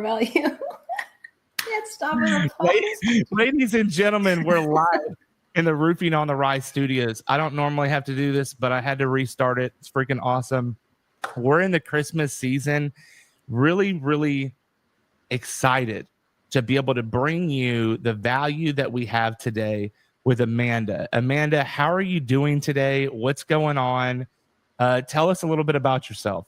value. Can't stop with applause. Ladies and gentlemen, we're live in the Roofing on the Rye studios. I don't normally have to do this, but I had to restart it. It's freaking awesome. We're in the Christmas season. Really, really excited to be able to bring you the value that we have today with Amanda. Amanda, how are you doing today? What's going on? Tell us a little bit about yourself.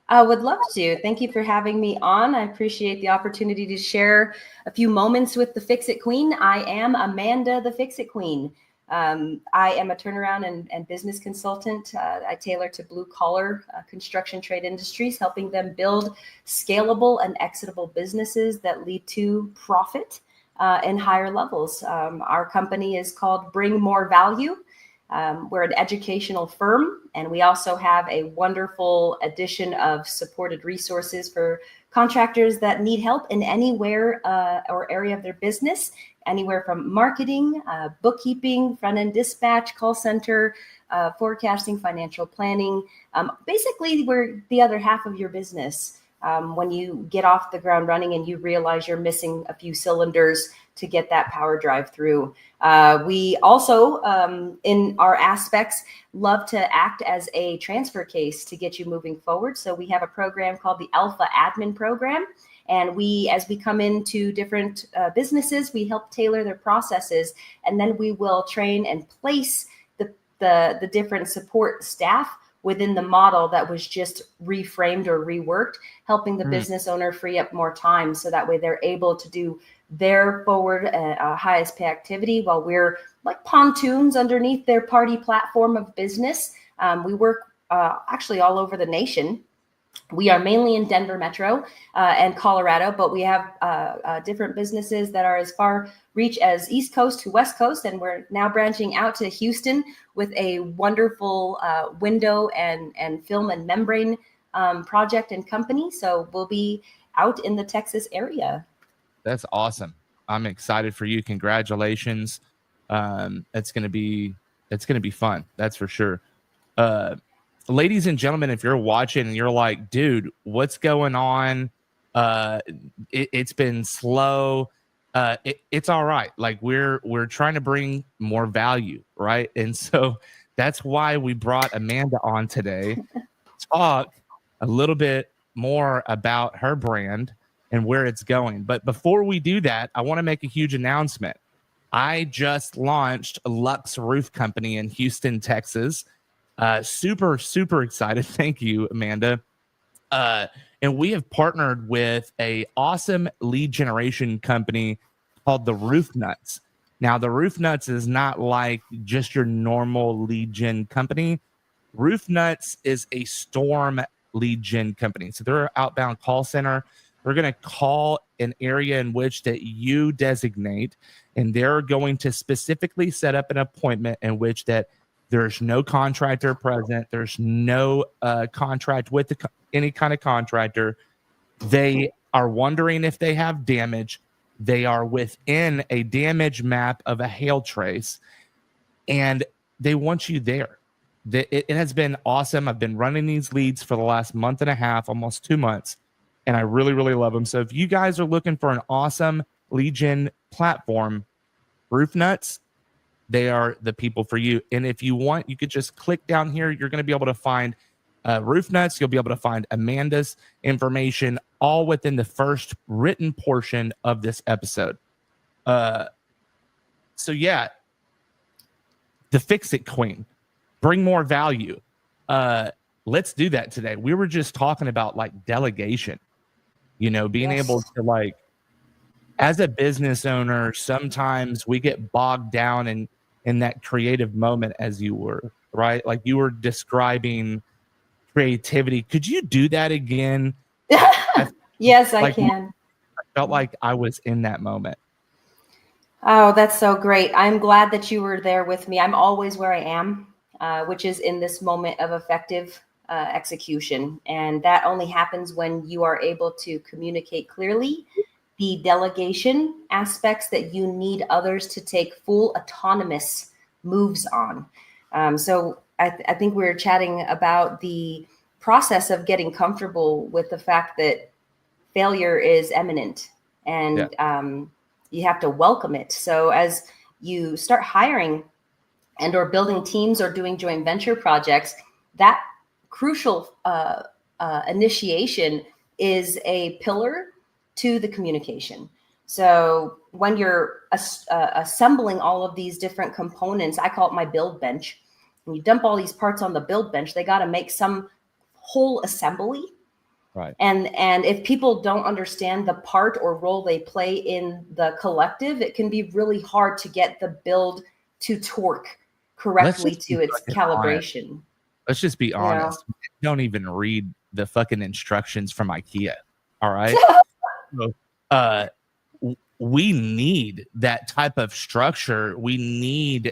I would love to. Thank you for having me on. I appreciate the opportunity to share a few moments with the Fix-It Queen. I am Amanda, the Fix-It Queen. I am a turnaround and business consultant. I tailor to blue-collar construction trade industries, helping them build scalable and exitable businesses that lead to profit and higher levels. Our company is called Bring More Value. We're an educational firm, and we also have a wonderful addition of supported resources for contractors that need help in anywhere or area of their business, anywhere from marketing, bookkeeping, front-end dispatch, call center, forecasting, financial planning. Basically, we're the other half of your business. When you get off the ground running and you realize you're missing a few cylinders to get that power drive through. We also, in our aspects, love to act as a transfer case to get you moving forward. So we have a program called the Alpha Admin Program. And as we come into different businesses, we help tailor their processes. And then we will train and place the different support staff within the model that was just reframed or reworked, helping the business owner free up more time. So that way they're able to do their forward highest pay activity while we're like pontoons underneath their party platform of business. We work actually all over the nation. We are mainly in Denver Metro and Colorado, but we have different businesses that are as far reach as East Coast to West Coast. And we're now branching out to Houston with a wonderful window and film and membrane project and company. So we'll be out in the Texas area. That's awesome. I'm excited for you. Congratulations. It's going to be fun. That's for sure. Ladies and gentlemen, if you're watching and you're like, dude, what's going on? It's been slow. It's all right. Like we're trying to bring more value, right? And so that's why we brought Amanda on today to talk a little bit more about her brand and where it's going. But before we do that, I want to make a huge announcement. I just launched a Lux Roof Company in Houston, Texas. Super, super excited. Thank you, Amanda. And we have partnered with a awesome lead generation company called the Roof Nuts. Now, the Roof Nuts is not like just your normal lead gen company. Roof Nuts is a storm lead gen company. So they're an outbound call center. They're going to call an area in which that you designate, and they're going to specifically set up an appointment in which that there's no contractor present. There's no contract with any kind of contractor. They are wondering if they have damage. They are within a damage map of a hail trace, and they want you there. It has been awesome. I've been running these leads for the last month and a half, almost 2 months, and I really, really love them. So if you guys are looking for an awesome lead gen platform, Roof Nuts, they are the people for you. And if you want, you could just click down here. You're going to be able to find Roof Nuts. You'll be able to find Amanda's information all within the first written portion of this episode. So yeah, the Fix-It Queen, bring more value. Let's do that today. We were just talking about like delegation, being able to like, as a business owner, sometimes we get bogged down in that creative moment, as you were, right? Like you were describing creativity. Could you do that again? Yes, I can. I felt like I was in that moment. Oh, that's so great. I'm glad that you were there with me. I'm always where I am, which is in this moment of effective execution. And that only happens when you are able to communicate clearly the delegation aspects that you need others to take full autonomous moves on. So I think we were chatting about the process of getting comfortable with the fact that failure is imminent, and you have to welcome it. So as you start hiring and or building teams or doing joint venture projects, that crucial initiation is a pillar to the communication. So when you're assembling all of these different components, I call it my build bench. When you dump all these parts on the build bench, they got to make some whole assembly. Right. And if people don't understand the part or role they play in the collective, it can be really hard to get the build to torque correctly to its calibration. Honest. Let's just be honest. Don't even read the fucking instructions from IKEA. All right. So, we need that type of structure. We need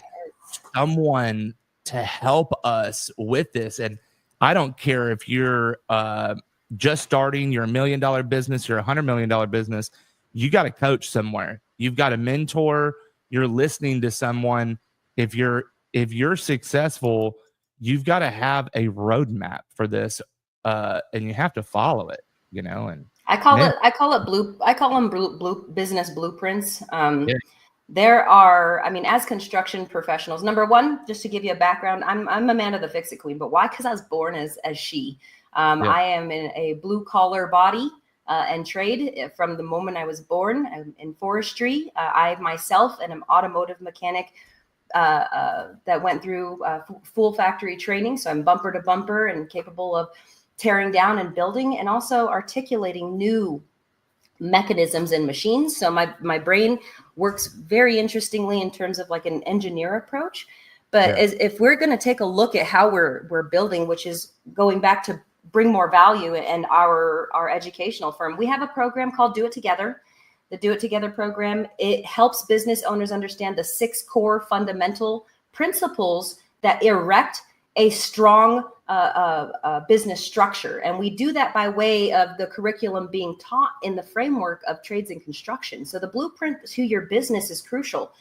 someone to help us with this. And I don't care if you're just starting, you're $1 million business, you're $100 million business, you got to coach somewhere. You've got a mentor, you're listening to someone. If you're successful, you've got to have a roadmap for this, and you have to follow it, and I call them blue business blueprints. There are, as construction professionals, number one, just to give you a background, I'm Amanda the Fix-It Queen, but why? Because I was born as she. I am in a blue collar body and trade from the moment I was born. I'm in forestry. I myself am an automotive mechanic that went through full factory training. So I'm bumper to bumper and capable of tearing down and building, and also articulating new mechanisms and machines. So my brain works very interestingly in terms of like an engineer approach. But if we're going to take a look at how we're building, which is going back to bring more value and our educational firm, we have a program called Do It Together. The Do It Together program, it helps business owners understand the 6 core fundamental principles that erect a strong business structure. And we do that by way of the curriculum being taught in the framework of trades and construction. So the blueprint to your business is crucial.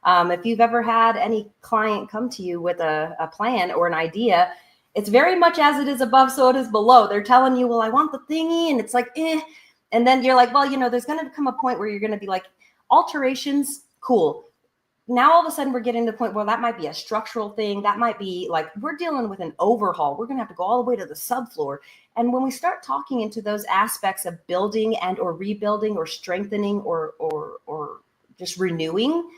If you've ever had any client come to you with a plan or an idea, it's very much as it is above, so it is below. They're telling you, well, I want the thingy, and it's like, eh. And then you're like, well, there's going to come a point where you're going to be like, alterations, cool. Now all of a sudden we're getting to the point where that might be a structural thing. That might be like, we're dealing with an overhaul. We're going to have to go all the way to the subfloor. And when we start talking into those aspects of building and or rebuilding or strengthening or just renewing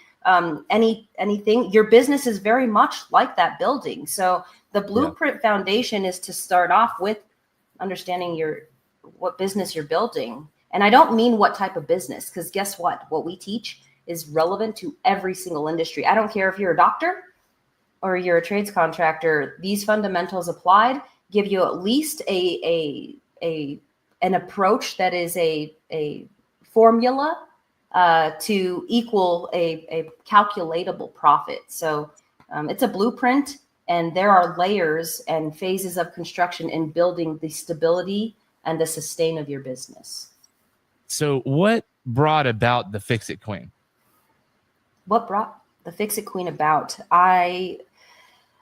anything, your business is very much like that building. So the blueprint foundation is to start off with understanding what business you're building. And I don't mean what type of business, because guess what? What we teach is relevant to every single industry. I don't care if you're a doctor or you're a trades contractor. These fundamentals applied give you at least an approach that is a formula to equal a calculatable profit. So it's a blueprint, and there are layers and phases of construction in building the stability and the sustain of your business. So what brought about the Fix-It Queen? What brought the Fix-It Queen about? I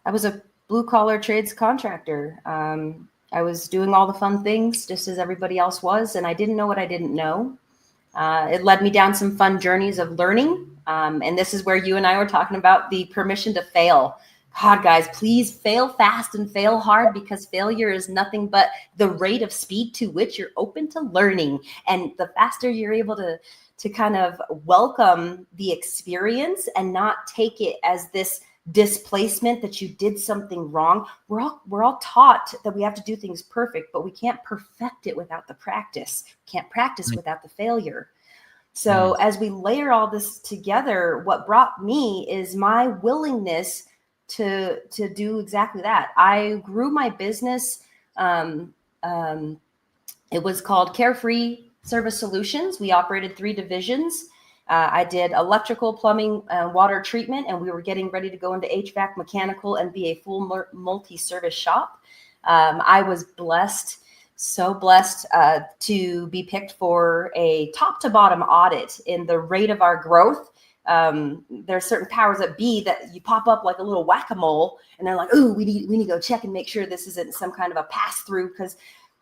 was a blue collar trades contractor. I was doing all the fun things just as everybody else was, and I didn't know what I didn't know. It led me down some fun journeys of learning. And this is where you and I were talking about the permission to fail. God, guys, please fail fast and fail hard, because failure is nothing but the rate of speed to which you're open to learning. And the faster you're able to kind of welcome the experience and not take it as this displacement that you did something wrong. We're all taught that we have to do things perfect, but we can't perfect it without the practice. Can't practice without the failure. So as we layer all this together, what brought me is my willingness to do exactly that. I grew my business. It was called Carefree Service Solutions. We operated 3 divisions. I did electrical, plumbing, water treatment, and we were getting ready to go into HVAC, mechanical, and be a full multi-service shop. I was blessed, so blessed to be picked for a top to bottom audit in the rate of our growth. There's certain powers that be that you pop up like a little whack-a-mole, and they're like, "Ooh, we need to go check and make sure this isn't some kind of a pass-through," because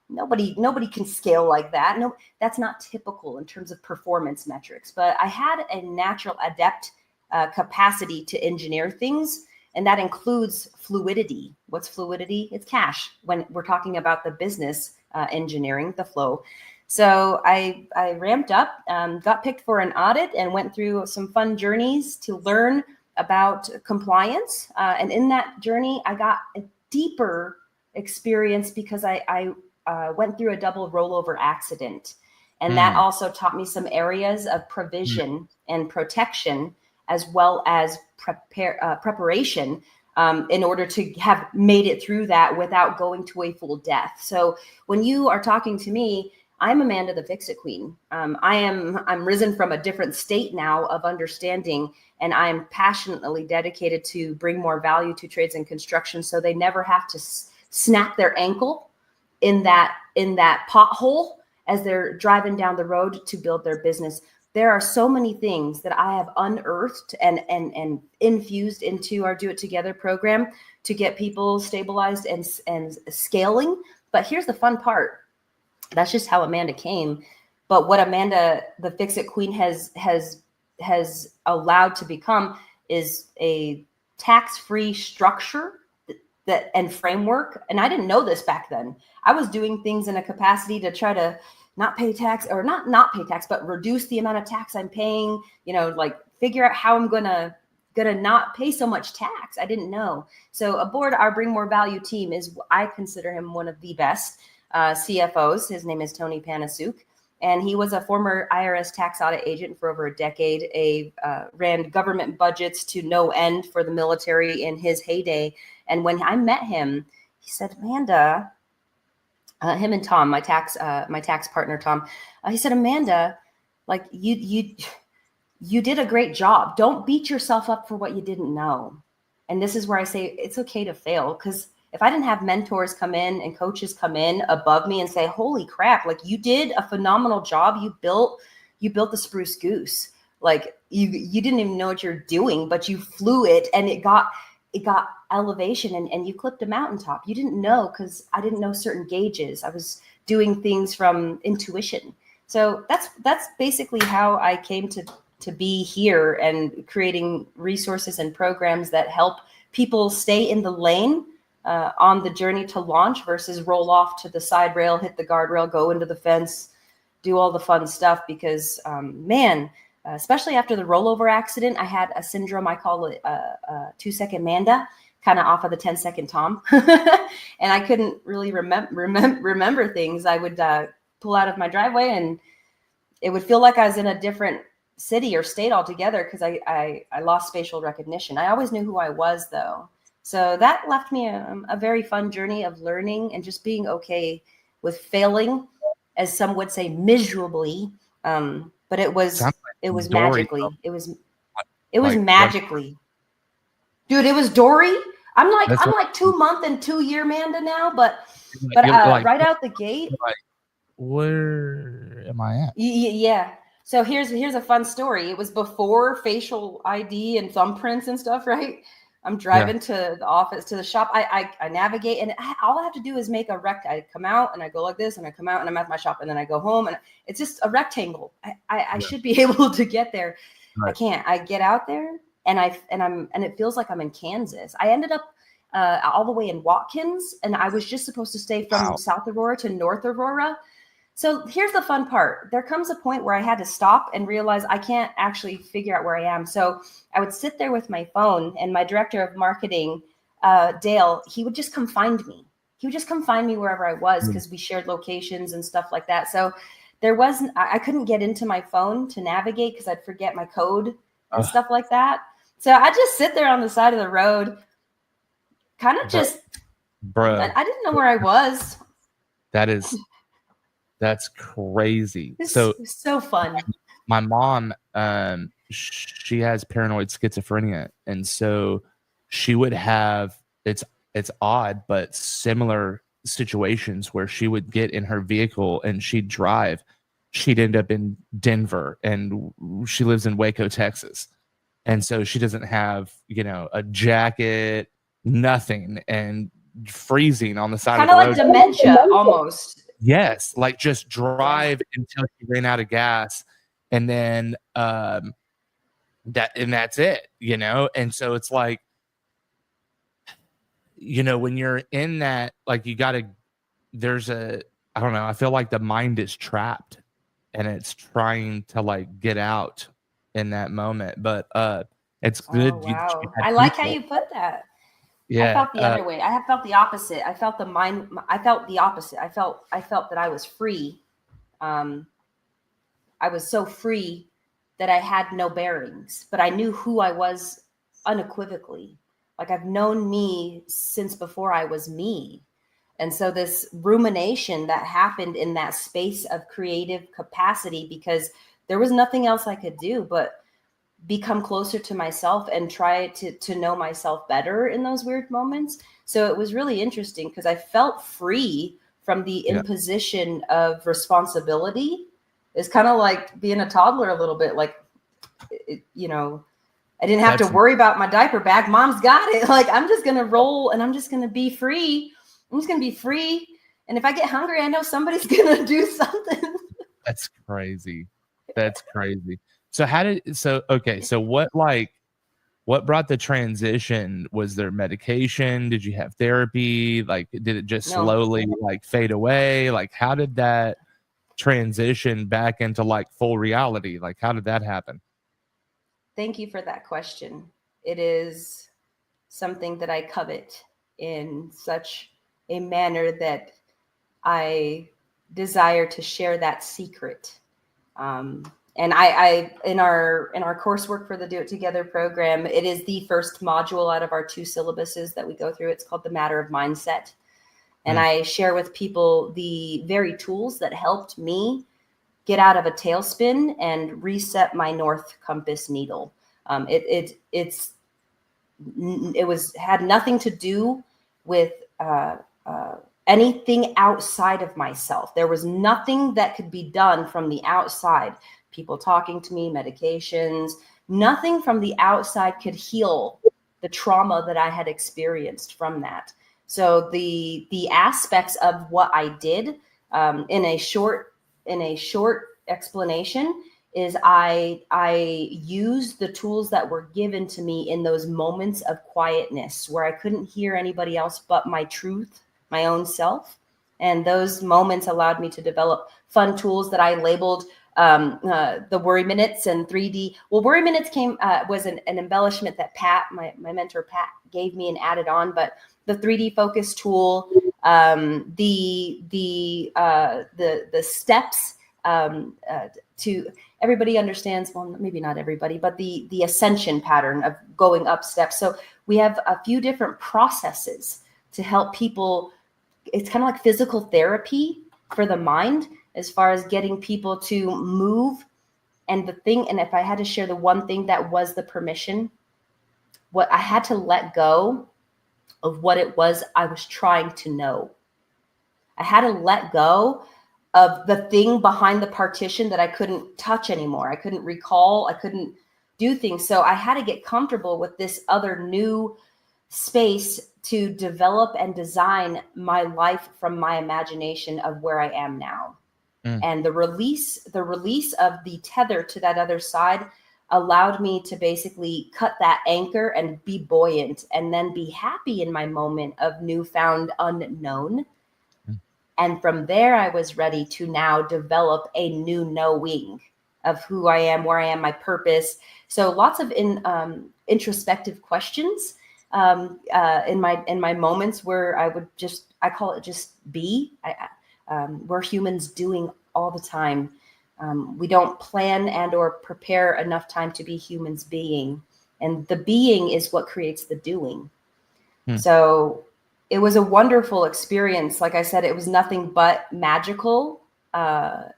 Nobody can scale like that. No, that's not typical in terms of performance metrics. But I had a natural adept capacity to engineer things, and that includes fluidity. What's fluidity? It's cash when we're talking about the business engineering, the flow. So I ramped up, got picked for an audit, and went through some fun journeys to learn about compliance. And in that journey, I got a deeper experience because I went through a double rollover accident. And that also taught me some areas of provision and protection, as well as preparation in order to have made it through that without going to a full death. So when you are talking to me, I'm Amanda the Fix-It Queen. I'm risen from a different state now of understanding, and I'm passionately dedicated to bring more value to trades and construction, so they never have to snap their ankle in that pothole as they're driving down the road to build their business. There are so many things that I have unearthed and infused into our Do It Together program to get people stabilized and scaling. But here's the fun part. That's just how Amanda came. But what Amanda, the Fix-It Queen, has allowed to become is a tax-free structure that and framework. And I didn't know this back then. I was doing things in a capacity to try to not pay tax, or not pay tax, but reduce the amount of tax I'm paying, like figure out how I'm gonna not pay so much tax. I didn't know. So aboard our Bring More Value team is, I consider him one of the best CFOs. His name is Tony Panasuk, and he was a former IRS tax audit agent for over a decade. Ran government budgets to no end for the military in his heyday. And when I met him, he said, Amanda, him and Tom, my tax partner, Tom, he said, Amanda, like you did a great job. Don't beat yourself up for what you didn't know. And this is where I say it's okay to fail, because if I didn't have mentors come in and coaches come in above me and say, holy crap, like you did a phenomenal job. You built the Spruce Goose. Like you didn't even know what you're doing, but you flew it and it got elevation and you clipped a mountaintop. You didn't know, because I didn't know certain gauges. I was doing things from intuition. So that's basically how I came to be here and creating resources and programs that help people stay in the lane on the journey to launch versus roll off to the side rail, hit the guardrail, go into the fence, do all the fun stuff. Because especially after the rollover accident, I had a syndrome. I call it 2-second Manda, kind of off of the 10-second Tom. And I couldn't really remember things. I would pull out of my driveway and it would feel like I was in a different city or state altogether, because I lost spatial recognition. I always knew who I was, though. So that left me a very fun journey of learning and just being okay with failing, as some would say, miserably. But it was magically. It was magically. Dude, it was Dory. I'm like 2 month and 2 year Manda now, but right out the gate. Like, where am I at? Yeah. So here's a fun story. It was before facial ID and thumbprints and stuff, right? I'm driving to the office, to the shop. I navigate, and all I have to do is make a I come out and I go like this, and I come out and I'm at my shop, and then I go home, and it's just a rectangle. I should be able to get there. Right. I can't. I get out there, and it feels like I'm in Kansas. I ended up all the way in Watkins, and I was just supposed to stay from South Aurora to North Aurora. So here's the fun part. There comes a point where I had to stop and realize I can't actually figure out where I am. So I would sit there with my phone, and my director of marketing, Dale, he would just come find me. He would just come find me wherever I was, because we shared locations and stuff like that. So I couldn't get into my phone to navigate, because I'd forget my code and stuff like that. So I just sit there on the side of the road, kind of just, I didn't know where I was. That's crazy. It's so fun. My mom, she has paranoid schizophrenia, and so she would have it's odd, but similar situations where she would get in her vehicle and she'd drive. She'd end up in Denver, and she lives in Waco, Texas, and so she doesn't have a jacket, nothing, and freezing on the side of the road. Kind of like dementia almost. Yes, like just drive until you ran out of gas, and then that's it, you know. And so it's like, you know, when you're in that, like you got to, there's a, I don't know, I feel like the mind is trapped and it's trying to like get out in that moment. But it's Oh, good that you wow. had I like how people. you put that. I Yeah. felt the other way. I have felt the opposite. I felt I felt the opposite. I felt that I was free. Um, I was so free that I had no bearings, but I knew who I was unequivocally. Like I've known me since before I was me. And so this rumination that happened in that space of creative capacity, because there was nothing else I could do but become closer to myself and try to know myself better in those weird moments. So it was really interesting because I felt free from the Yeah. imposition of responsibility. It's kind of like being a toddler a little bit, like, you know, I didn't have to worry about my diaper bag. Mom's got it. Like, I'm just going to roll and I'm just going to be free. I'm just going to be free. And if I get hungry, I know somebody's going to do something. That's crazy. That's crazy. So okay, so what brought the transition? Was there medication? Did you have therapy? Like, did it just No. slowly like fade away? Like, how did that transition back into like full reality? Like, how did that happen? Thank you for that question. It is something that I covet in such a manner that I desire to share that secret. And I in our coursework for the Do It Together program, it is the first module out of our 2 syllabuses that we go through. It's called The Matter of Mindset. And I share with people the very tools that helped me get out of a tailspin and reset my north compass needle. It had nothing to do with anything outside of myself. There was nothing that could be done from the outside. People talking to me, medications, nothing from the outside could heal the trauma that I had experienced from that. So the aspects of what I did, in a short explanation, is I used the tools that were given to me in those moments of quietness where I couldn't hear anybody else but my truth, my own self. And those moments allowed me to develop fun tools that I labeled the Worry Minutes and 3D. Well, Worry Minutes was an embellishment that Pat, my mentor Pat, gave me and added on. But the 3D focus tool, the steps to everybody understands. Well, maybe not everybody, but the ascension pattern of going up steps. So we have a few different processes to help people. It's kind of like physical therapy for the mind, as far as getting people to move. And if I had to share the one thing that was the permission, what I had to let go of what it was I was trying to know. I had to let go of the thing behind the partition that I couldn't touch anymore. I couldn't recall. I couldn't do things. So I had to get comfortable with this other new space to develop and design my life from my imagination of where I am now. And the release of the tether to that other side allowed me to basically cut that anchor and be buoyant, and then be happy in my moment of newfound unknown. And from there, I was ready to now develop a new knowing of who I am, where I am, my purpose. So lots of introspective questions in my moments where I call it just be. We're humans doing all the time. We don't plan and or prepare enough time to be humans being. And the being is what creates the doing. So it was a wonderful experience. Like I said, it was nothing but magical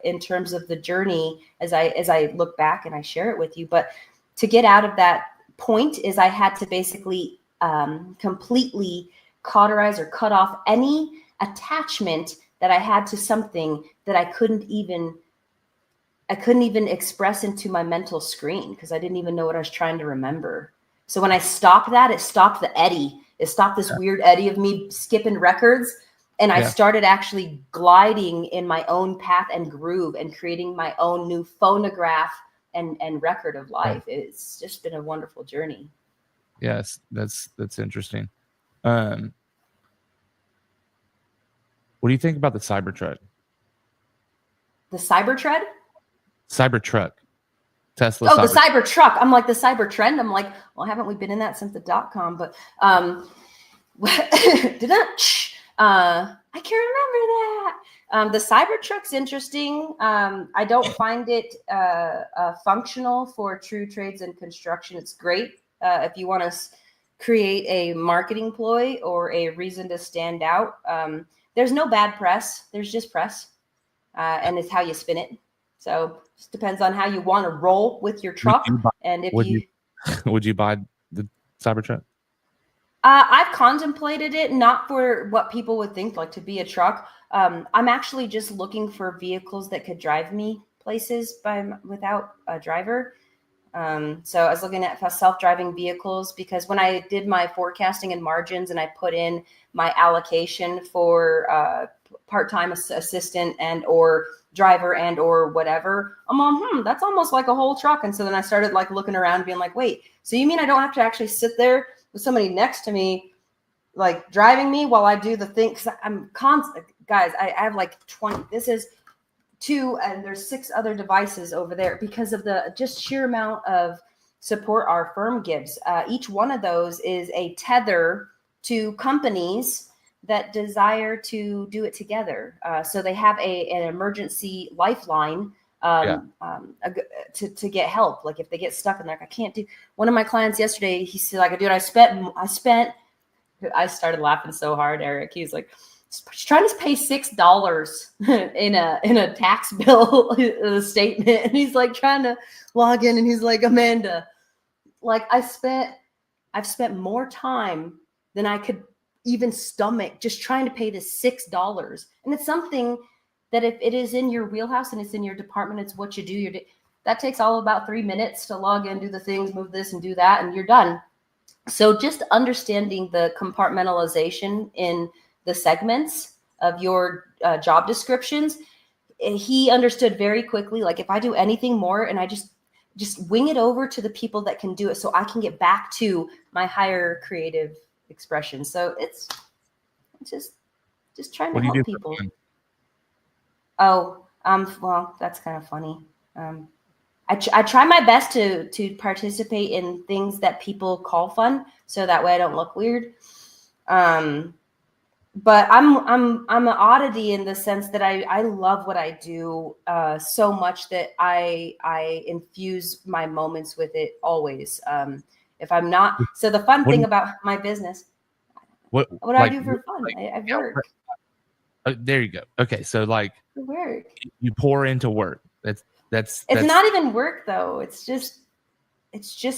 in terms of the journey as I look back and I share it with you. But to get out of that point is I had to basically completely cauterize or cut off any attachment that I had to something that I couldn't even express into my mental screen, because I didn't even know what I was trying to remember. So when I stopped that, it stopped the eddy. It stopped this weird eddy of me skipping records. And I started actually gliding in my own path and groove and creating my own new phonograph and record of life. It's just been a wonderful journey. Yes, that's interesting. What do you think about the Cybertruck? The Cybertruck? Cybertruck. Tesla. Oh, the Cybertruck. I'm like, the Cybertrend. I'm like, well, haven't we been in that since the .com? But I can't remember that. The Cybertruck's interesting. I don't find it functional for true trades and construction. It's great if you want to create a marketing ploy or a reason to stand out. There's no bad press. There's just press, and it's how you spin it. So it just depends on how you want to roll with your truck. And if would you buy the Cybertruck? I've contemplated it, not for what people would think, like to be a truck. I'm actually just looking for vehicles that could drive me places without a driver. So I was looking at self-driving vehicles, because when I did my forecasting and margins and I put in my allocation for part-time assistant and or driver and or whatever, I'm on, that's almost like a whole truck. And so then I started like looking around being like, wait, so you mean I don't have to actually sit there with somebody next to me, like driving me while I do the thing? Because I'm constant, guys. I have like 20. This is 2, and there's 6 other devices over there because of the just sheer amount of support our firm gives. Each one of those is a tether to companies that desire to do it together. So they have an emergency lifeline to get help. Like if they get stuck and they're like, I can't do. One of my clients yesterday, he said, like, dude, I started laughing so hard, Eric. He was like, trying to pay $6 in a tax bill statement, and he's like trying to log in, and he's like, Amanda, like I've spent more time than I could even stomach just trying to pay this $6. And it's something that if it is in your wheelhouse and it's in your department, it's what you do. That takes all about 3 minutes to log in, do the things, move this and do that, and you're done. So just understanding the compartmentalization in the segments of your job descriptions, he understood very quickly, like if I do anything more and I just wing it over to the people that can do it, so I can get back to my higher creative expression. So it's just trying to help people. Oh, well, that's kind of funny. I try my best to participate in things that people call fun, so that way I don't look weird. But I'm an oddity in the sense that I love what I do so much that I infuse my moments with it always. If I'm not, so the fun thing about my business, what do I do for fun? I work. There you go. Okay, so like work. You pour into work. That's not even work though. It's just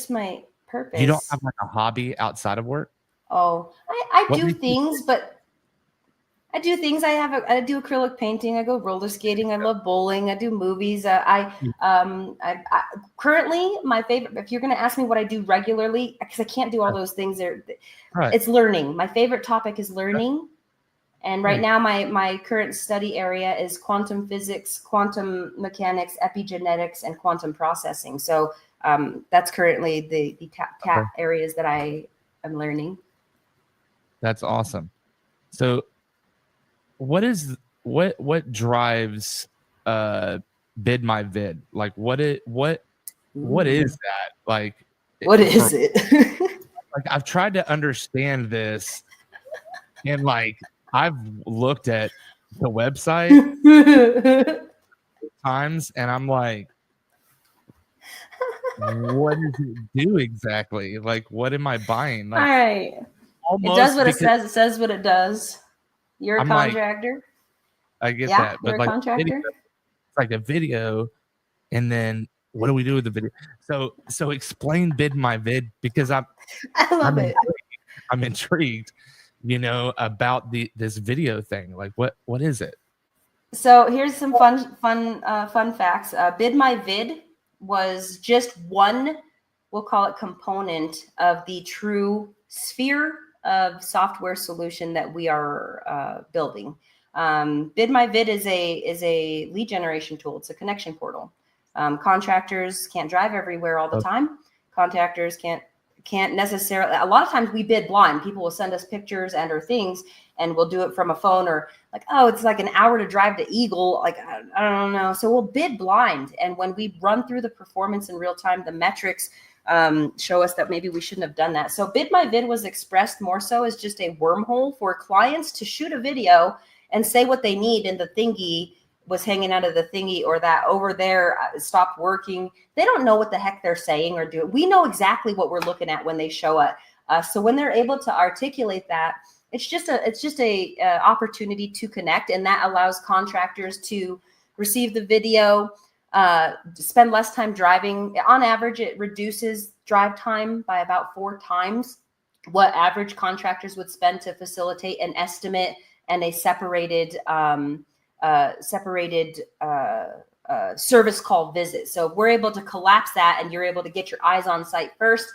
my purpose. You don't have like a hobby outside of work? Oh, I do things, but I do things. I do acrylic painting. I go roller skating. I love bowling. I do movies. I currently my favorite. If you're going to ask me what I do regularly, because I can't do all those things, it's learning. My favorite topic is learning, and right now my current study area is quantum physics, quantum mechanics, epigenetics, and quantum processing. So that's currently the top areas that I am learning. That's awesome. So what drives Bid My Vid? Like what is that? Like what is it? Like I've tried to understand this, and like I've looked at the website times, and I'm like, what does it do exactly? Like, what am I buying? Like, all right, it does what it says. It says what it does. You're a contractor. I get that, but you're a contractor. It's like a video, and then what do we do with the video? So explain Bid My Vid, because I love it. I'm intrigued, about this video thing. Like what is it? So here's some fun facts. Bid My Vid was just one, we'll call it, component of the true sphere of software solution that we are building. Bid My Vid is a lead generation tool. It's a connection portal. Contractors can't drive everywhere all the time. Contractors can't necessarily, a lot of times we bid blind. People will send us pictures and or things, and we'll do it from a phone, or like, oh, it's like an hour to drive to Eagle. Like, I don't know. So we'll bid blind. And when we run through the performance in real time, the metrics show us that maybe we shouldn't have done that. So Bid My Vid was expressed more so as just a wormhole for clients to shoot a video and say what they need, and the thingy was hanging out of the thingy, or that over there stopped working. They don't know what the heck they're saying or doing. We know exactly what we're looking at when they show it. So when they're able to articulate that, it's just a opportunity to connect, and that allows contractors to receive the video, spend less time driving. On average, it reduces drive time by about 4 times what average contractors would spend to facilitate an estimate and a separated service call visit. So if we're able to collapse that, and you're able to get your eyes on site first,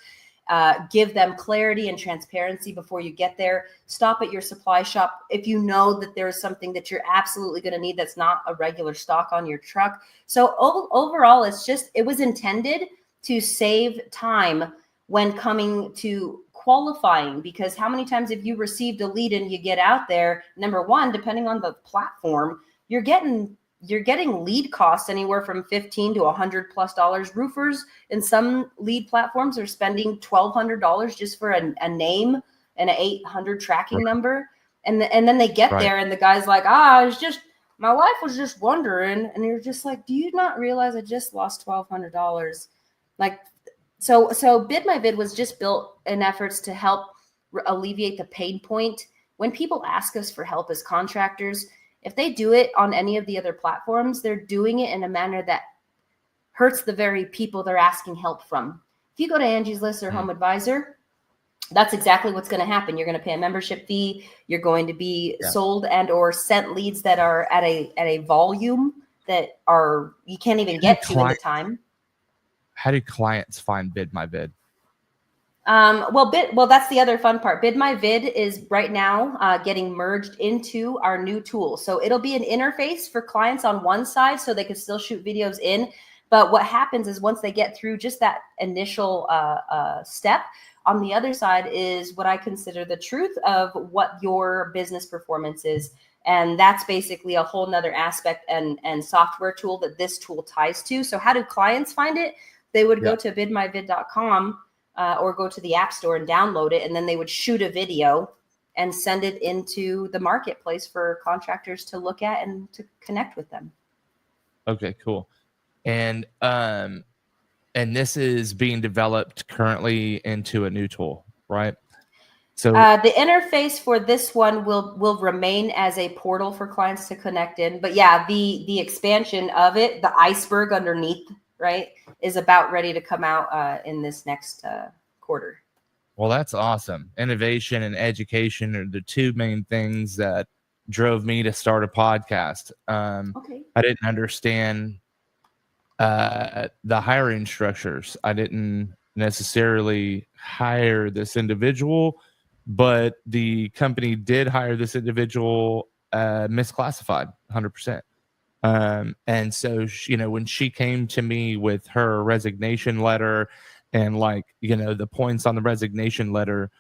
give them clarity and transparency before you get there. Stop at your supply shop if you know that there's something that you're absolutely going to need that's not a regular stock on your truck. So overall, it was intended to save time when coming to qualifying, because how many times have you received a lead and you get out there, number one, depending on the platform, you're getting lead costs anywhere from $15 to $100+ Roofers in some lead platforms are spending $1,200 just for a name and an 800 tracking number. And then they get there, and the guy's like, my wife was just wondering. And you're just like, do you not realize I just lost $1,200? Like, so Bid My Vid was just built in efforts to help alleviate the pain point. When people ask us for help as contractors, if they do it on any of the other platforms, they're doing it in a manner that hurts the very people they're asking help from. If you go to Angie's List or Home Advisor, that's exactly what's going to happen. You're going to pay a membership fee. You're going to be sold and or sent leads that are at a volume that you can't even get to in the time. How do clients find Bid My Vid? Well, that's the other fun part. Bid My Vid is right now getting merged into our new tool. So it'll be an interface for clients on one side, so they can still shoot videos in. But what happens is once they get through just that initial step, on the other side is what I consider the truth of what your business performance is. And that's basically a whole nother aspect and software tool that this tool ties to. So how do clients find it? They would go to bidmyvid.com or go to the App Store and download it, and then they would shoot a video and send it into the marketplace for contractors to look at and to connect with them. Okay, cool. And this is being developed currently into a new tool, right? So the interface for this one will remain as a portal for clients to connect in. But yeah, the expansion of it, the iceberg underneath, right, is about ready to come out in this next quarter. Well, that's awesome. Innovation and education are the two main things that drove me to start a podcast. I didn't understand the hiring structures. I didn't necessarily hire this individual, but the company did hire this individual misclassified 100%. And so, when she came to me with her resignation letter and the points on the resignation letter,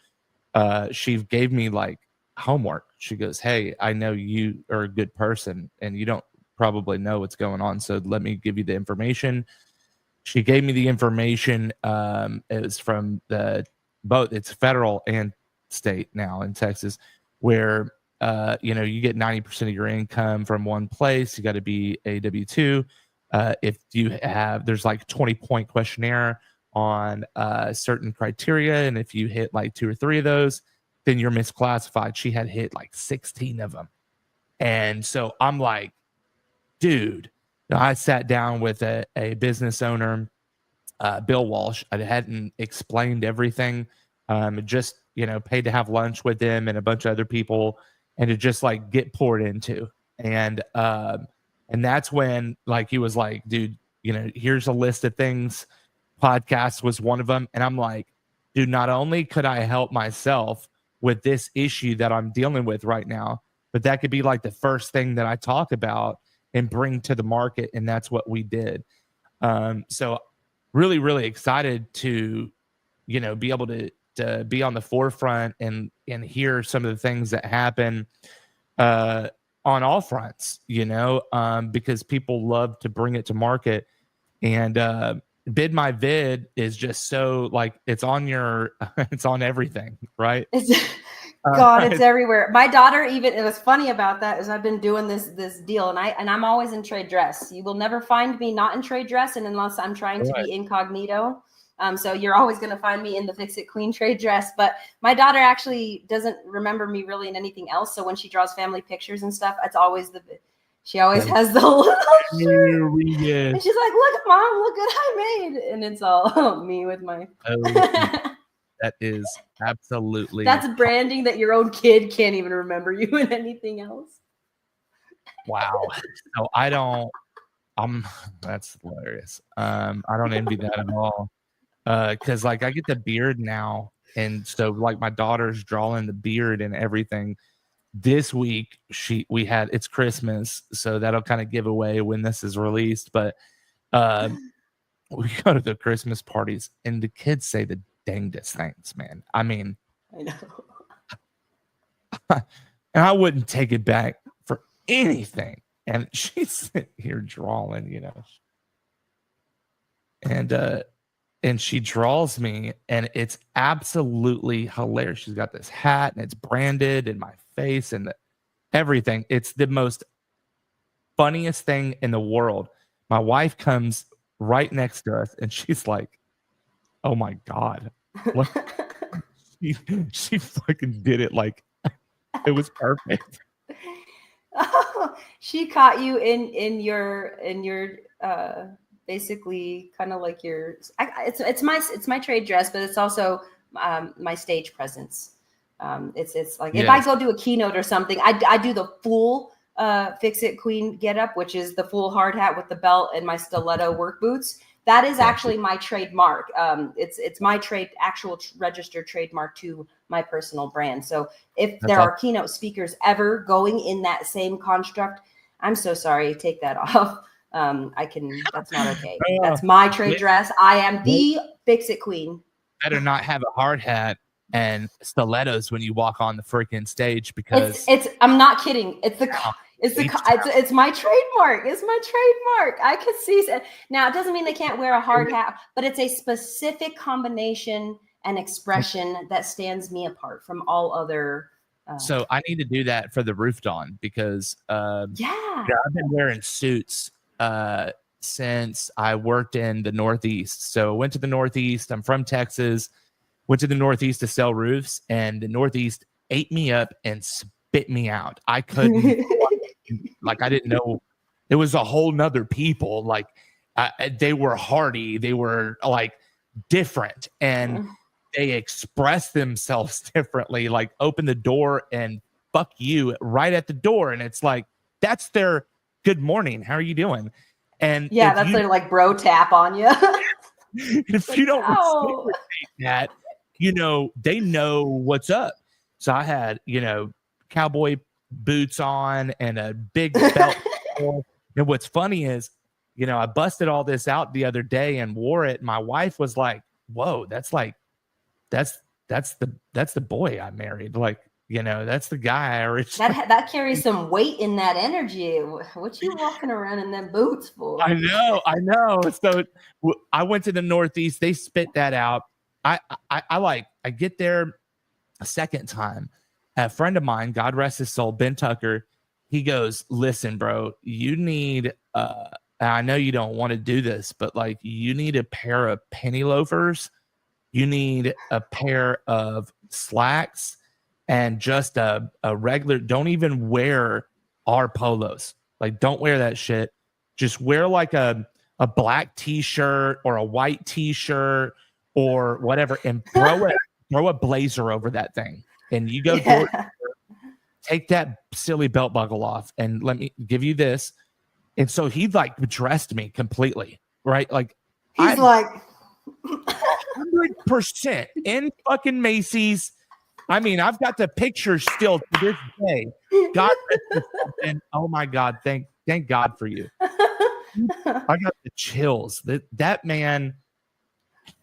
she gave me homework. She goes, "Hey, I know you are a good person and you don't probably know what's going on. So let me give you the information." She gave me the information. It was from both, it's federal and state now in Texas, where you get 90% of your income from one place. You got to be a W-2. If you have, there's 20-point questionnaire on certain criteria. And if you hit 2 or 3 of those, then you're misclassified. She had hit 16 of them. And so I'm like, dude, I sat down with a business owner, Bill Walsh. I hadn't explained everything. Just, paid to have lunch with him and a bunch of other people and to just get poured into. And that's when he was like, dude, here's a list of things. Podcast was one of them. And I'm like, dude, not only could I help myself, with this issue that I'm dealing with right now. But that could be like the first thing that I talk about and bring to the market. And that's what we did. So really, really excited to, be able to be on the forefront and hear some of the things that happen on all fronts, because people love to bring it to market. And Bid My Vid is just so like it's on it's on everything, right? God, it's everywhere. My daughter even, it was funny about that is I've been doing this deal and I'm always in trade dress. You will never find me not in trade dress and unless I'm trying to be incognito. So you're always going to find me in the Fix It Queen trade dress. But my daughter actually doesn't remember me really in anything else. So when she draws family pictures and stuff, it's always she always has the little shirt. And she's like, look, Mom, look what I made. And it's all me with my... That is absolutely... That's branding that your own kid can't even remember you in anything else. Wow. So that's hilarious. I don't envy that at all. Because like I get the beard now. And so like my daughter's drawing the beard and everything. This week it's Christmas, so that'll kind of give away when this is released. But we go to the Christmas parties and the kids say the dangest things, man. I mean, I know. And I wouldn't take it back for anything. And she's sitting here drawing, and she draws me, and it's absolutely hilarious. She's got this hat, and it's branded in my face and everything. It's the most funniest thing in the world. My wife comes right next to us, and she's like, "Oh my God!" She fucking did it like it was perfect. She caught you in your basically kind of like it's my trade dress, but it's also my stage presence. It's like if I go do a keynote or something, I do the full Fix It Queen get up, which is the full hard hat with the belt and my stiletto work boots. That is actually my trademark. It's my actual registered trademark to my personal brand. So if there are keynote speakers ever going in that same construct, I'm so sorry, take that off. That's not okay. That's my trade dress. I am the Fix It Queen. Better not have a hard hat and stilettos when you walk on the freaking stage, because I'm not kidding. It's my trademark. It's my trademark. I could see it. Now, it doesn't mean they can't wear a hard hat, but it's a specific combination and expression that stands me apart from all other. So I need to do that for the Roof Dawn because I've been wearing suits since I worked in the Northeast. So I went to the Northeast. I'm from Texas. Went to the Northeast to sell roofs, and the Northeast ate me up and spit me out. I couldn't, like, I didn't know. It was a whole nother people. Like, they were hardy. They were like different, and they express themselves differently. Like, open the door and fuck you right at the door, and it's like that's their good morning. How are you doing? And that's their like bro tap on you. If you don't reciprocate that, they know what's up. So I had, cowboy boots on and a big belt. And what's funny is, I busted all this out the other day and wore it. My wife was like, "Whoa, that's the boy I married. Like, that's the guy I originally." That carries some weight in that energy. What you walking around in them boots for? I know. So I went to the Northeast. They spit that out. I get there a second time. A friend of mine, God rest his soul, Ben Tucker, he goes, "Listen, bro, you need, I know you don't want to do this, but like you need a pair of penny loafers. You need a pair of slacks and just a regular, don't even wear our polos. Like, don't wear that shit. Just wear like a black t-shirt or a white t-shirt or whatever, and throw a blazer over that thing. And you go take that silly belt buckle off and let me give you this." And so he like dressed me completely, right? Like he's like 100% in fucking Macy's I mean, I've got the pictures still to this day. God rest his soul, and oh my God, thank God for you. I got the chills. That man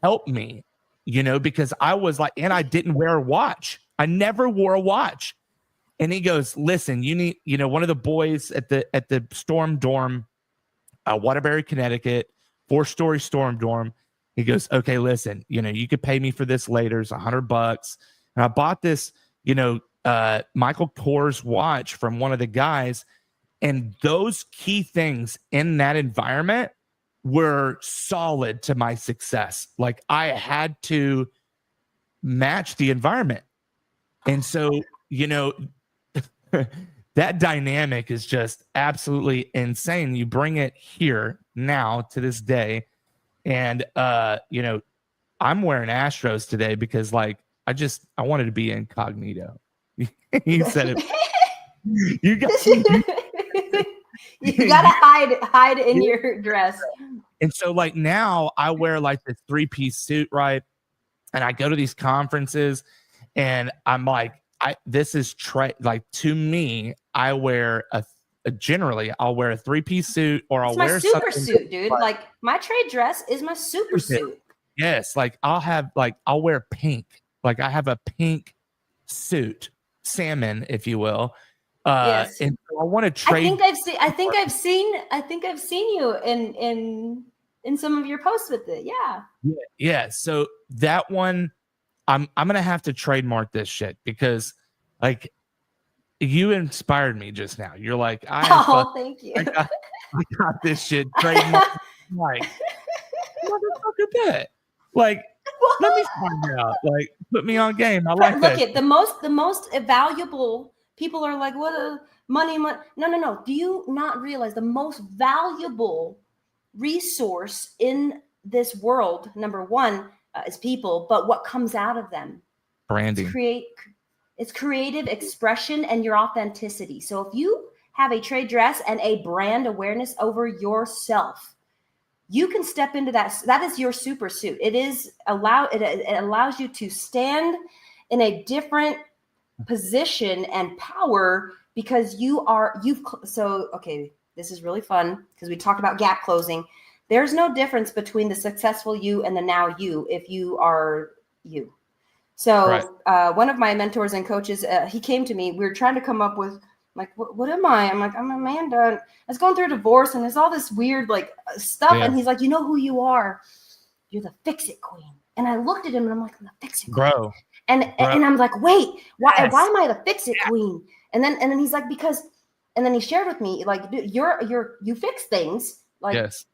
helped me, because I was like, and I didn't wear a watch. I never wore a watch. And he goes, listen, you need, one of the boys at the storm dorm, Waterbury, Connecticut, 4-story storm dorm. He goes, okay, listen, you could pay me for this later. It's $100. And I bought this, Michael Kors watch from one of the guys. And those key things in that environment were solid to my success. Like I had to match the environment. And so, that dynamic is just absolutely insane. You bring it here now to this day. And, I'm wearing Astros today because I wanted to be incognito. You said it. You gotta hide in your dress. And so now I wear this 3-piece suit, right? And I go to these conferences and I'm like, this is to me, I wear generally I'll wear a 3-piece suit or I'll wear my super suit, dude. Like my trade dress is my super suit. Yes. I'll wear pink. I have a pink suit, salmon, if you will. Yes. And so I want to trade. I think I've seen you in some of your posts with it. Yeah. Yeah. So that one, I'm gonna have to trademark this shit because you inspired me just now. You're like, thank you. I got this shit trademarked. Motherfucker, bet. Let me find out. Put me on game. I like that. Look at the most valuable people are like, what money. No. Do you not realize the most valuable resource in this world, number one, is people, but what comes out of them? Branding. It's creative expression and your authenticity. So if you have a trade dress and a brand awareness over yourself, you can step into that. That is your super suit. It allows you to stand in a different position and power because okay, this is really fun because we talked about gap closing. There's no difference between the successful you and the now you if you are you. So right. One of my mentors and coaches, he came to me. We were trying to come up with what am I? I'm like, I'm Amanda. I was going through a divorce and there's all this weird stuff. Yeah. And he's like, you know who you are? You're the fix-it queen. And I looked at him and I'm like, I'm the fix-it queen. Bro. And I'm like, wait, why am I the fix-it queen? And then he's like, because, and then he shared with me, dude, you fix things. Yes.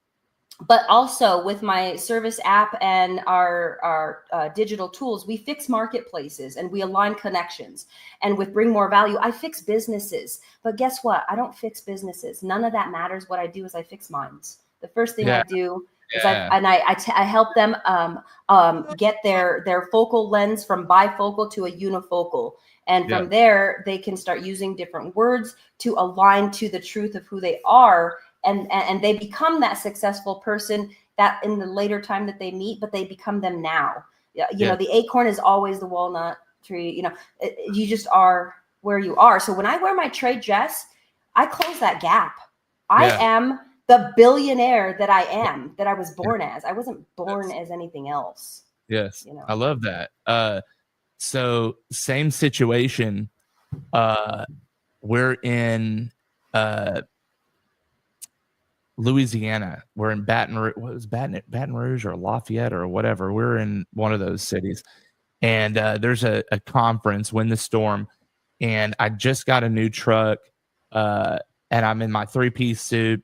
But also with my service app and our digital tools, we fix marketplaces and we align connections. And with Bring More Value, I fix businesses. But guess what? I don't fix businesses. None of that matters. What I do is I fix minds. The first thing I do is I help them get their focal lens from bifocal to a unifocal. And from there, they can start using different words to align to the truth of who they are. And they become that successful person that in the later time that they meet, but they become them now. You know, the acorn is always the walnut tree. You know, you just are where you are. So when I wear my trade dress, I close that gap. I am the billionaire that I am, that I was born as. I wasn't born as anything else. Yes. You know? I love that. So same situation. We're in Louisiana. We're in Baton Rouge or Lafayette or whatever. We're in one of those cities. And there's a conference, Win the Storm. And I just got a new truck. And I'm in my 3-piece suit.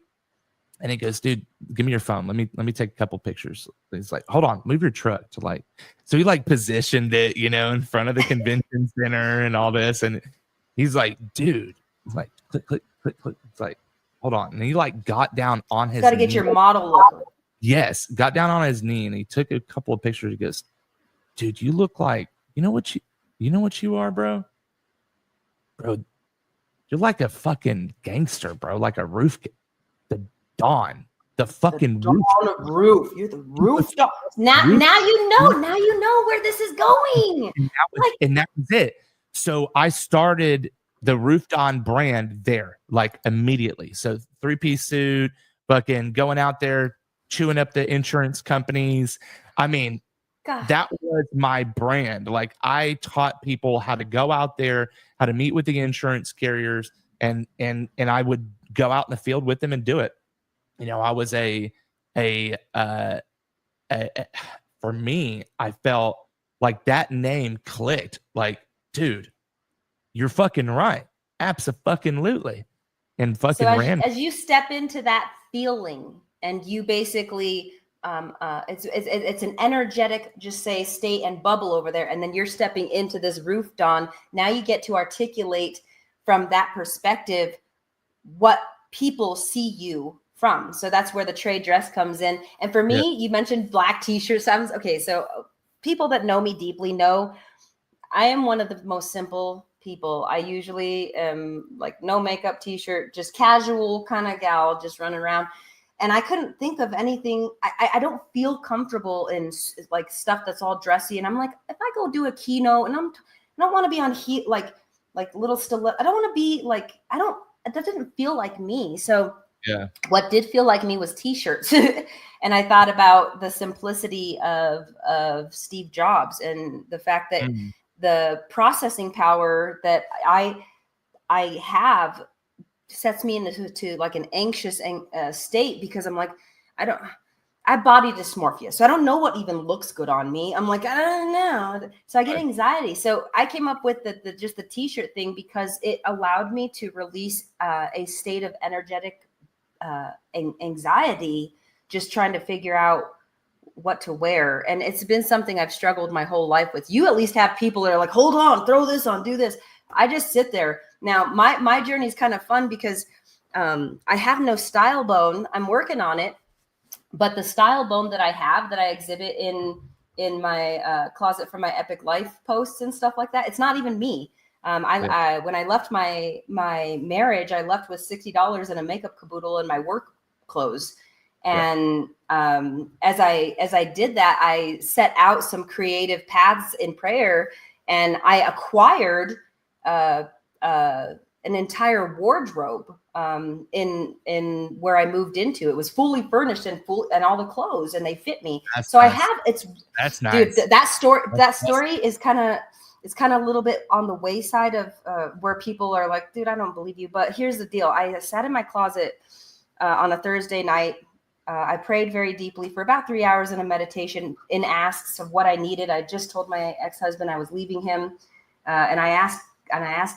And he goes, dude, give me your phone. Let me take a couple pictures. He's like, hold on, move your truck to so he positioned it, you know, in front of the convention center and all this. And he's like, dude, he's like, click, click, click, click. It's like, hold on. And he got down on his knee. Got to get your model look. Yes. Got down on his knee and he took a couple of pictures. He goes, dude, you look like, you know what you are, bro? Bro, you're like a fucking gangster, bro. Like a the Dawn. the fucking Dawn roof. of roof. You're the roof dog. Now you know where this is going. And that was it. So I started the Roof Dawn brand there, like immediately. So 3-piece suit, fucking going out there, chewing up the insurance companies. I mean, God. that was my brand. Like I taught people how to go out there, how to meet with the insurance carriers, and I would go out in the field with them and do it. You know, I was for me, I felt like that name clicked. Like, dude, you're fucking right. Abso-fucking-lutely. And fucking So ran. as you step into that feeling and you basically it's an energetic, just say, state and bubble over there, and then you're stepping into this roof dawn. Now you get to articulate from that perspective what people see you from. So that's where the trade dress comes in. And for me, you mentioned black t-shirts. Okay, so people that know me deeply know I am one of the most simple people. I usually am like no makeup t-shirt, just casual kind of gal, just running around. And I couldn't think of anything. I don't feel comfortable in like stuff that's all dressy. And I'm like, if I go do a keynote and I don't want to be on heat, like little stiletto. I don't want to be like, that doesn't feel like me. So yeah, what did feel like me was t-shirts. And I thought about the simplicity of Steve Jobs and the fact that the processing power that I have sets me into like an anxious state, because I'm like, I have body dysmorphia. So I don't know what even looks good on me. I'm like, I don't know. So I get anxiety. So I came up with just the t-shirt thing because it allowed me to release a state of energetic anxiety, just trying to figure out what to wear. And it's been something I've struggled my whole life with. You at least have people that are like, hold on, throw this on, do this. I just sit there. Now, my journey is kind of fun because I have no style bone. I'm working on it. But the style bone that I have, that I exhibit in my closet for my Epic Life posts and stuff like that, it's not even me. When I left my marriage, I left with $60 in a makeup caboodle and my work clothes. And as I did that, I set out some creative paths in prayer, and I acquired an entire wardrobe in where I moved into. It was fully furnished and all the clothes, and they fit me. That's nice. Dude, that story is kind of, it's kind of a little bit on the wayside of where people are like, dude, I don't believe you. But here's the deal. I sat in my closet on a Thursday night. I prayed very deeply for about 3 hours in a meditation, in asks of what I needed. I just told my ex-husband I was leaving him. And I asked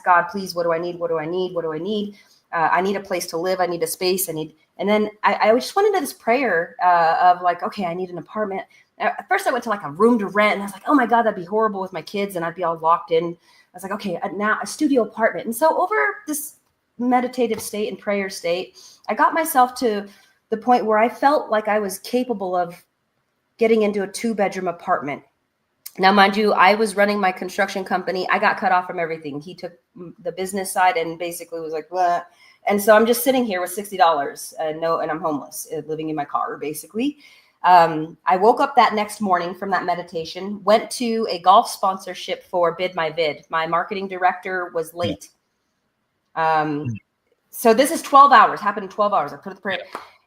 God, please, what do I need? What do I need? What do I need? I need a place to live. I need a space. And then I just went into this prayer of like, okay, I need an apartment. At first I went to like a room to rent, and I was like, oh my God, that'd be horrible with my kids, and I'd be all locked in. I was like, okay, now a studio apartment. And so over this meditative state and prayer state, I got myself to the point where I felt like I was capable of getting into a 2-bedroom apartment. Now, mind you, I was running my construction company. I got cut off from everything. He took the business side and basically was like, what? And so I'm just sitting here with $60 and I'm homeless, living in my car, basically. I woke up that next morning from that meditation, went to a golf sponsorship for Bid My Vid. My marketing director was late. So this is 12 hours, happened in 12 hours. I put the prayer.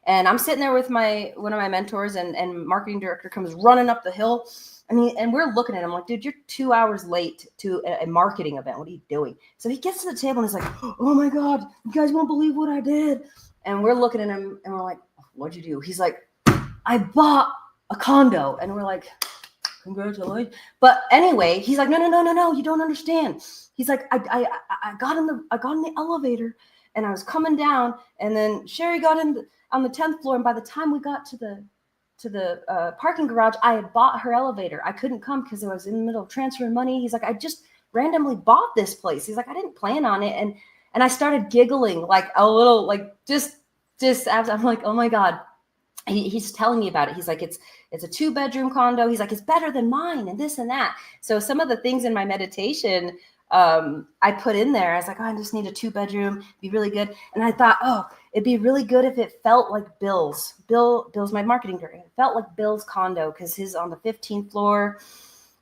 And I'm sitting there with one of my mentors, and marketing director comes running up the hill. And we're looking at him like, dude, you're 2 hours late to a marketing event. What are you doing? So he gets to the table and he's like, oh my God, you guys won't believe what I did. And we're looking at him and we're like, what'd you do? He's like, I bought a condo. And we're like, congratulations. But anyway, he's like, no, you don't understand. He's like, I got in the elevator and I was coming down, and then Sherry got on the 10th floor. And by the time we got to the parking garage, I had bought her elevator. I couldn't come because I was in the middle of transferring money. He's like, I just randomly bought this place. He's like, I didn't plan on it. And I started giggling like a little, like just as I'm like, oh my God. He's telling me about it. He's like, it's a 2-bedroom condo. He's like, it's better than mine and this and that. So some of the things in my meditation I put in there. I was like, oh, I just need a 2-bedroom, be really good. And I thought, oh, it'd be really good if it felt like Bill's. Bill's my marketing director. It felt like Bill's condo because his on the 15th floor,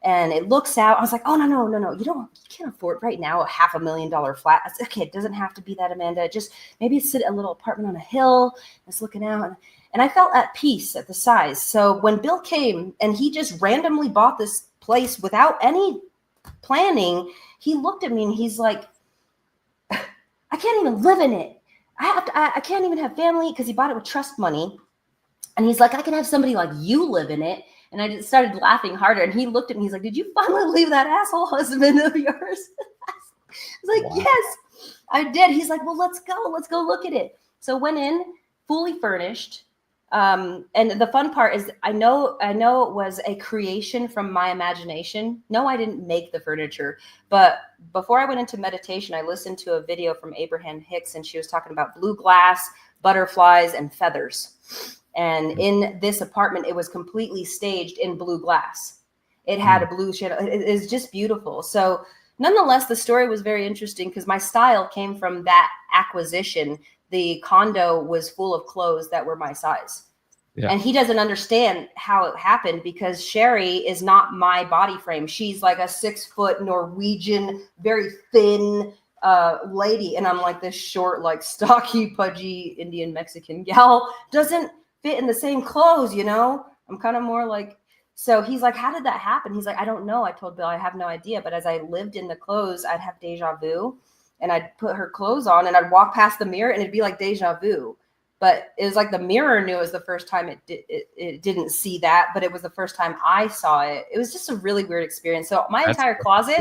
and it looks out. I was like, oh no, you can't afford right now a $500,000 flat. I said, okay, it doesn't have to be that, Amanda. Just maybe sit a little apartment on a hill that's looking out. And I felt at peace at the size. So when Bill came and he just randomly bought this place without any planning, he looked at me and he's like, I can't even live in it. I can't even have family, because he bought it with trust money. And he's like, I can have somebody like you live in it. And I just started laughing harder. And he looked at me, he's like, did you finally leave that asshole husband of yours? I was like, wow. Yes, I did. He's like, well, let's go look at it. So went in, fully furnished. And the fun part is I know it was a creation from my imagination. No, I didn't make the furniture, but before I went into meditation, I listened to a video from Abraham Hicks, and she was talking about blue glass, butterflies, and feathers. And in this apartment, it was completely staged in blue glass. It had a blue shade. It is just beautiful. So nonetheless, the story was very interesting because my style came from that acquisition. The condo was full of clothes that were my size. Yeah. And he doesn't understand how it happened because Sherry is not my body frame. She's like a 6-foot Norwegian, very thin lady. And I'm like this short, like stocky, pudgy Indian Mexican gal. Doesn't fit in the same clothes, you know? I'm kind of more like, so he's like, how did that happen? He's like, I don't know. I told Bill, I have no idea. But as I lived in the clothes, I'd have deja vu. And I'd put her clothes on and I'd walk past the mirror and it'd be like deja vu. But it was like the mirror knew it was the first time it didn't see that, but it was the first time I saw it. It was just a really weird experience. So my entire closet,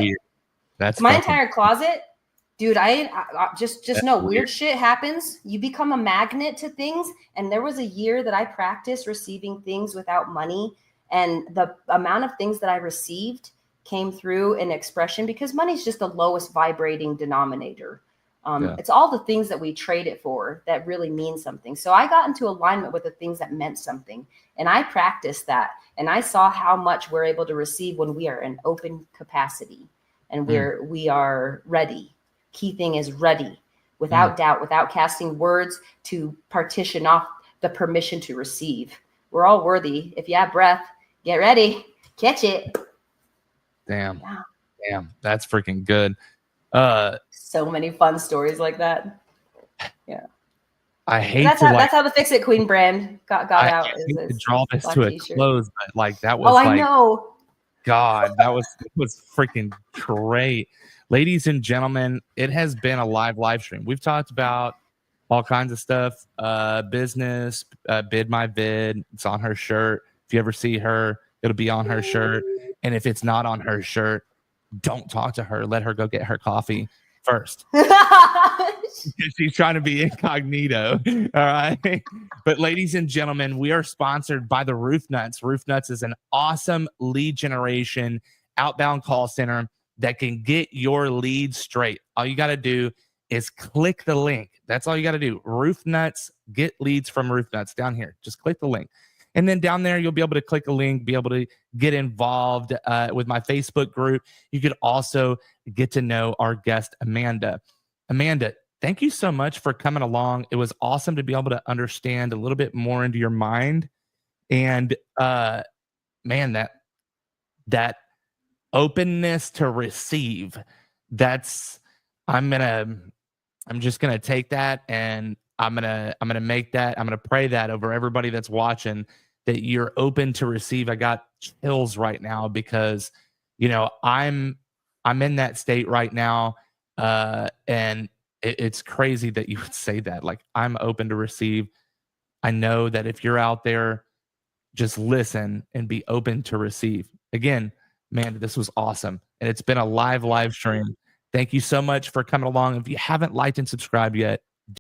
dude, I just know weird shit happens. You become a magnet to things. And there was a year that I practiced receiving things without money. And the amount of things that I received came through an expression, because money is just the lowest vibrating denominator. It's all the things that we trade it for that really mean something. So I got into alignment with the things that meant something, and I practiced that, and I saw how much we're able to receive when we are in open capacity and we are ready. Key thing is ready, without doubt, without casting words to partition off the permission to receive. We're all worthy. If you have breath, get ready, catch it. Damn. That's freaking good. So many fun stories like that. Yeah. I hate that's how the Fix It Queen brand got out. I hate to draw this to a close, but like that was I know. God, that was freaking great. Ladies and gentlemen, it has been a live stream. We've talked about all kinds of stuff, business, bid my vid. It's on her shirt. If you ever see her, it'll be on her shirt. And if it's not on her shirt, don't talk to her. Let her go get her coffee first. She's trying to be incognito. All right. But ladies and gentlemen, we are sponsored by the Roof Nuts. Roof Nuts is an awesome lead generation outbound call center that can get your leads straight. All you got to do is click the link. That's all you got to do. Roof Nuts, get leads from Roof Nuts down here. Just click the link. And then down there, you'll be able to click a link, be able to get involved with my Facebook group. You could also get to know our guest, Amanda. Amanda, thank you so much for coming along. It was awesome to be able to understand a little bit more into your mind. And man, that openness to receive, I'm just gonna take that, and I'm gonna make that, I'm gonna pray that over everybody that's watching, that you're open to receive. I got chills right now because, you know, I'm in that state right now. And it's crazy that you would say that. Like, I'm open to receive. I know that if you're out there, just listen and be open to receive. Again, man, this was awesome. And it's been a live stream. Thank you so much for coming along. If you haven't liked and subscribed yet,